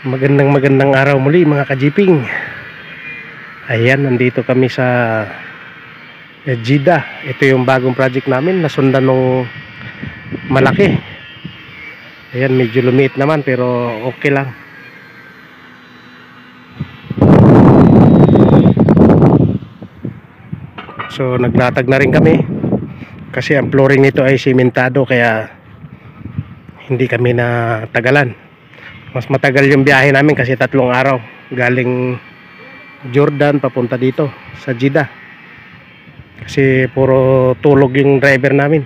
Magandang araw muli mga kajiping. Ayan, nandito kami sa Jeddah. Ito yung bagong project namin, nasundan nung malaki. Ayan, medyo lumiit naman pero okay lang. So naglatag na rin kami kasi ang flooring nito ay simentado, kaya hindi kami natagalan. Mas matagal yung biyahe namin kasi 3 araw galing Jordan papunta dito sa Jeddah, kasi puro tulog yung driver namin,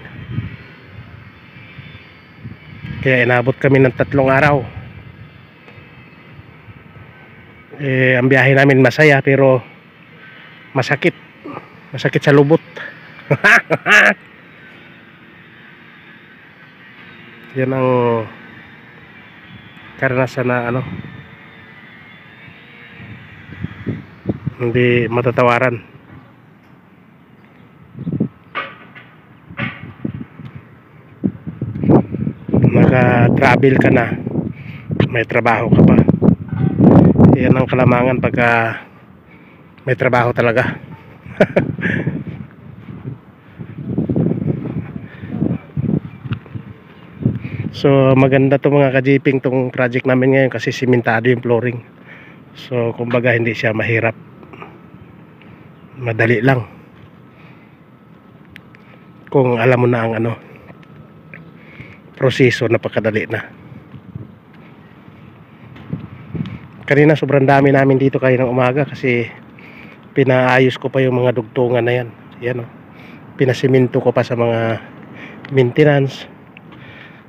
kaya inabot kami ng 3 araw. Ang biyahe namin masaya pero masakit sa lubot. Yan ang karanasan na hindi matatawaran. Naka-travel ka na, may trabaho ka pa. Yan ang kalamangan pagka may trabaho talaga. So maganda to mga kajiping, tong project namin ngayon kasi simentado yung flooring. So kumbaga hindi siya mahirap, madali lang kung alam mo na ang proseso, napakadali na. Kanina sobrang dami namin dito kayo ng umaga kasi pinaayos ko pa yung mga dugtungan na yan. Yan, pinasiminto ko pa sa mga maintenance.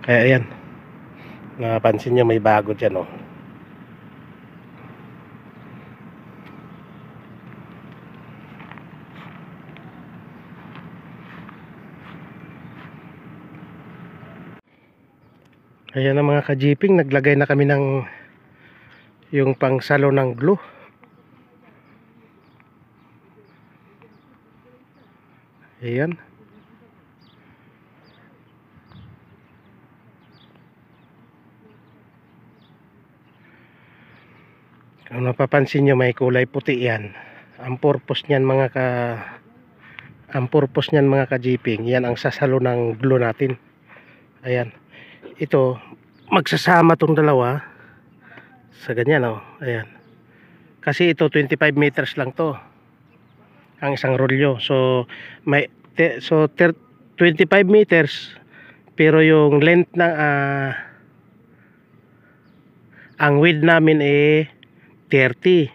Kaya ayan, napansin nyo may bago dyan. Ayan na mga kajiping, naglagay na kami ng yung pangsalo ng glue. Ayan. Kung napapansin nyo may kulay puti yan. Ang purpose niyan mga kajiping, yan ang sasalo ng glue natin. Ayan. Ito, magsasama tong dalawa sa ganyan, ayan. Kasi ito 25 meters lang to ang isang rolyo. So 25 meters, pero yung length ng ang width namin 30.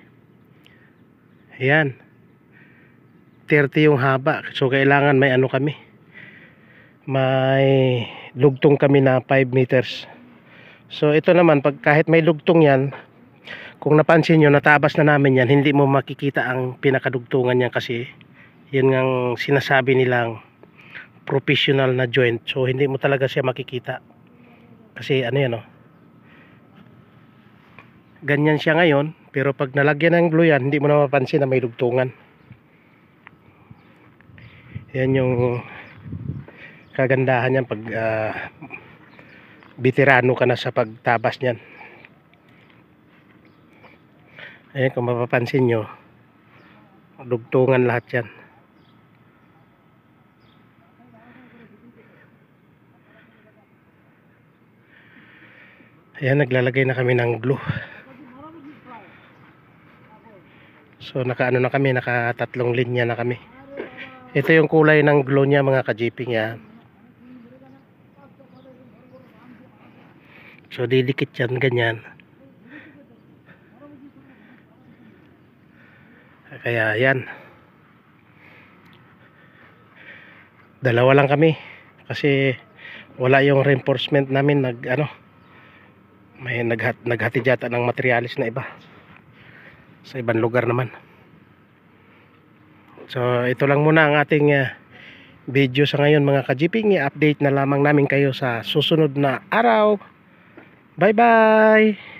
Ayan, 30 yung haba. So kailangan may may lugtong kami na 5 meters. So ito naman, kahit may lugtong yan, kung napansin nyo, natabas na namin yan, hindi mo makikita ang pinakadugtungan yan kasi yan ang sinasabi nilang professional na joint. So hindi mo talaga siya makikita kasi yan, ganyan siya ngayon, pero pag nalagyan ng glue yan, hindi mo na mapansin na may dugtungan. Yan yung kagandahan yan pag veterano ka na sa pagtabas niyan. Ayan, kung mapapansin nyo, dugtungan lahat yan. Ayan, naglalagay na kami ng glue. So naka na kami, naka 3 linya na kami. Ito yung kulay ng glue niya mga kajiping yan. So didikit yan ganyan. Kaya yan, dalawa lang kami kasi wala yung reinforcement namin. May naghatid yata ng materialis na iba sa ibang lugar naman. So ito lang muna ang ating video sa ngayon mga kajiping. I-update na lamang namin kayo sa susunod na araw. Bye bye.